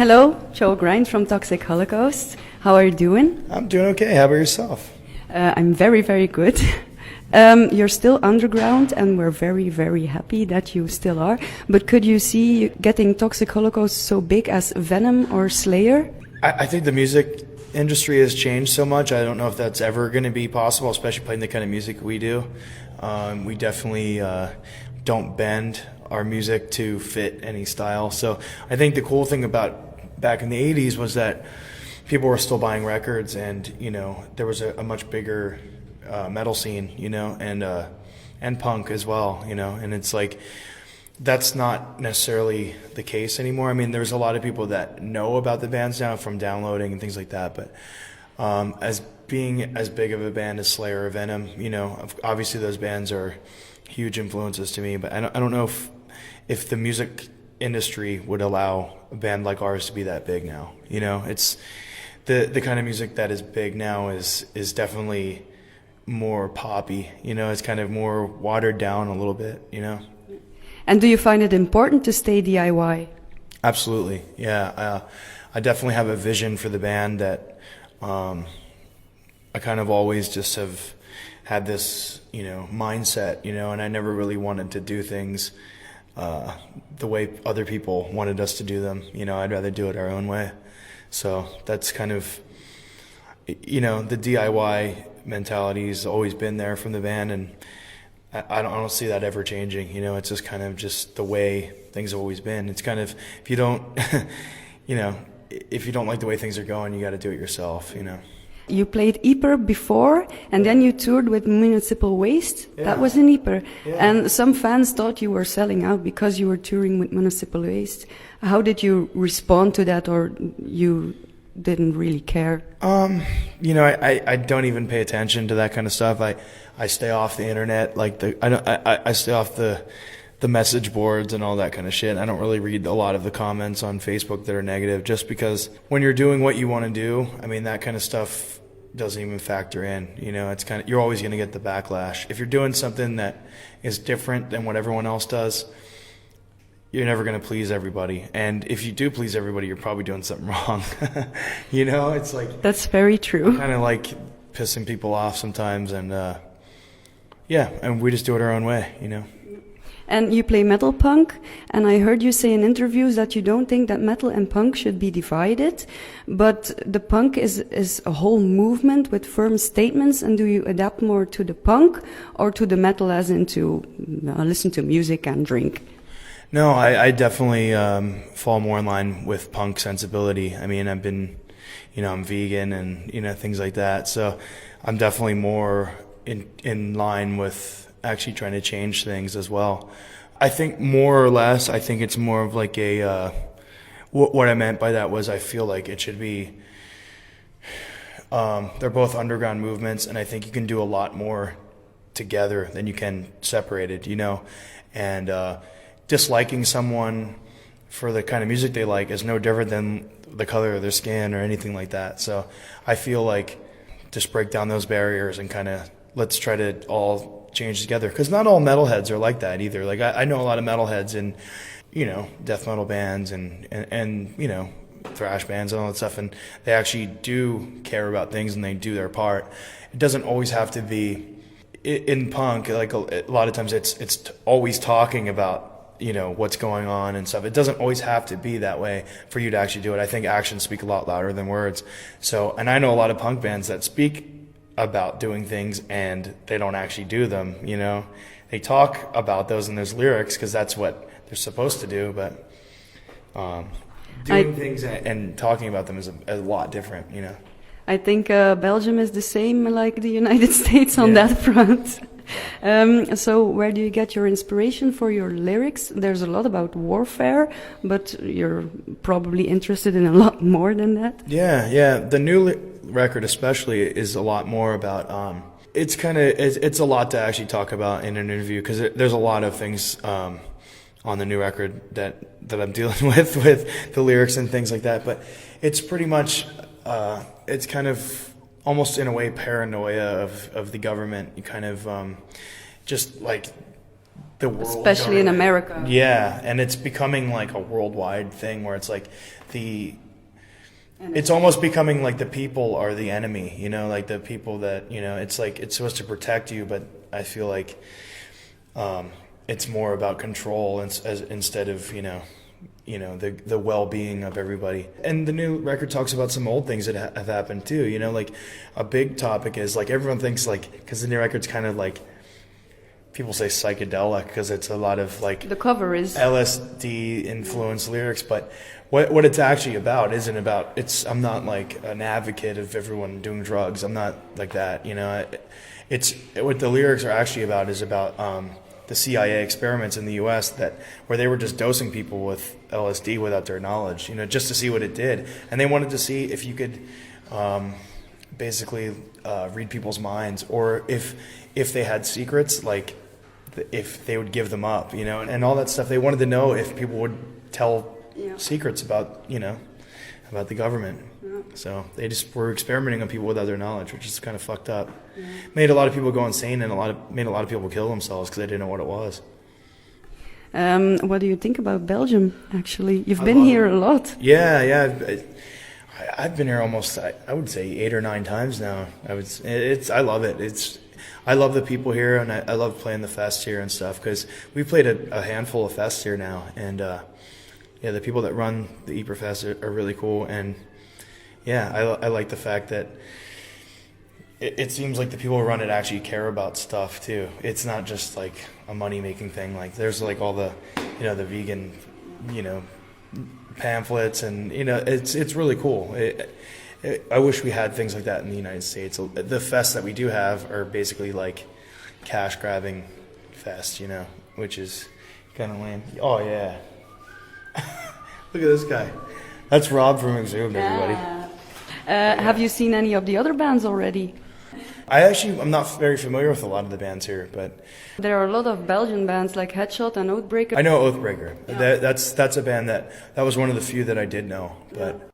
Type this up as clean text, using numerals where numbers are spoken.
Hello, Joe Grind from Toxic Holocaust. How are you doing? I'm doing okay. How about yourself? I'm very, very good. You're still underground, and we're very, very happy that you still are. But could you see getting Toxic Holocaust so big as Venom or Slayer? I think the music industry has changed so much. I don't know if that's ever going to be possible, especially playing the kind of music we do. We definitely don't bend our music to fit any style. So I think the cool thing about back in the 80s was that people were still buying records, and there was a much bigger metal scene, and punk as well, and it's like that's not necessarily the case anymore. I mean, there's a lot of people that know about the bands now from downloading and things like that, but as being as big of a band as Slayer or Venom, obviously those bands are huge influences to me, but I don't know if the music industry would allow a band like ours to be that big now. It's the kind of music that is big now is definitely more poppy. It's kind of more watered down a little bit. And do you find it important to stay DIY? Absolutely, yeah. I definitely have a vision for the band that I kind of always just have had this, mindset, and I never really wanted to do things the way other people wanted us to do them. I'd rather do it our own way. So that's kind of, the DIY mentality has always been there from the band, and I don't see that ever changing. It's just kind of just the way things have always been. It's kind of, if you don't, if you don't like the way things are going, you got to do it yourself. You played Ypres before, and then you toured with Municipal Waste. Yeah. That was in Ypres. Yeah. And some fans thought you were selling out because you were touring with Municipal Waste. How did you respond to that, or you didn't really care? I don't even pay attention to that kind of stuff. I stay off the internet, I stay off the message boards and all that kind of shit. I don't really read a lot of the comments on Facebook that are negative, just because when you're doing what you want to do, I mean, that kind of stuff doesn't even factor in. It's kind of, you're always going to get the backlash. If you're doing something that is different than what everyone else does, you're never going to please everybody. And if you do please everybody, you're probably doing something wrong. It's like, That's very true. kind of like pissing people off sometimes. And and we just do it our own way, And you play metal punk, and I heard you say in interviews that you don't think that metal and punk should be divided, but the punk is a whole movement with firm statements. And do you adapt more to the punk or to the metal, as into listen to music and drink? No, I definitely fall more in line with punk sensibility. I mean, I've been, I'm vegan and, things like that. So I'm definitely more in line with actually trying to change things as well. I think more or less, I think it's more of like what I meant by that was I feel like it should be, they're both underground movements, and I think you can do a lot more together than you can separated, and disliking someone for the kind of music they like is no different than the color of their skin or anything like that. So I feel like just break down those barriers and kind of let's try to all change together, because not all metalheads are like that either. Like I know a lot of metalheads in, death metal bands and thrash bands and all that stuff, and they actually do care about things and they do their part. It doesn't always have to be in punk. Like a lot of times it's always talking about what's going on and stuff. It doesn't always have to be that way for you to actually do it. I think actions speak a lot louder than words. So, and I know a lot of punk bands that speak about doing things and they don't actually do them. They talk about those in those lyrics because that's what they're supposed to do, but doing things and talking about them is a lot different. I think Belgium is the same like the United States on that front. So where do you get your inspiration for your lyrics? There's a lot about warfare, but you're probably interested in a lot more than that. Yeah. The new record especially is a lot more about, it's a lot to actually talk about in an interview, because there's a lot of things on the new record that I'm dealing with the lyrics and things like that. But it's pretty much, it's kind of almost in a way paranoia of the government. You kind of just like the world, especially in America. Yeah, and it's becoming like a worldwide thing where it's like it's almost becoming like the people are the enemy, you know, like the people that, you know, it's like it's supposed to protect you, but I feel like it's more about control instead of, you know, the well-being of everybody. And the new record talks about some old things that have happened too, you know, like a big topic is like everyone thinks like, because the new record's kind of like, people say psychedelic because it's a lot of like the cover is LSD influenced lyrics, but what it's actually about isn't about, I'm not like an advocate of everyone doing drugs. I'm not like that, you know. It's what the lyrics are actually about is about the CIA experiments in the U.S. where they were just dosing people with LSD without their knowledge, you know, just to see what it did, and they wanted to see if you could basically read people's minds, or if they had secrets, like if they would give them up, you know, and all that stuff. They wanted to know if people would tell secrets about, you know, about the government. Yeah. So they just were experimenting on people without their knowledge, which is kind of fucked up. Yeah. Made a lot of people go insane, and made a lot of people kill themselves because they didn't know what it was. What do you think about Belgium, actually? You've been here a lot. Yeah. I've been here almost, I would say 8 or 9 times now. I love it. I love the people here, and I love playing the fest here and stuff, because we played a handful of fests here now, and yeah, the people that run the Ypres Fest are really cool, and yeah, I like the fact that it seems like the people who run it actually care about stuff too. It's not just like a money-making thing. Like there's like all the, you know, the vegan, you know, pamphlets, and you know, it's really cool. I wish we had things like that in the United States. The fests that we do have are basically like cash grabbing fests, you know, which is kind of lame. Oh yeah, look at this guy. That's Rob from Exhumed, everybody. Have you seen any of the other bands already? I'm not very familiar with a lot of the bands here, but there are a lot of Belgian bands like Headshot and Oathbreaker. I know Oathbreaker. Yeah. That's a band that was one of the few that I did know, but. Yeah.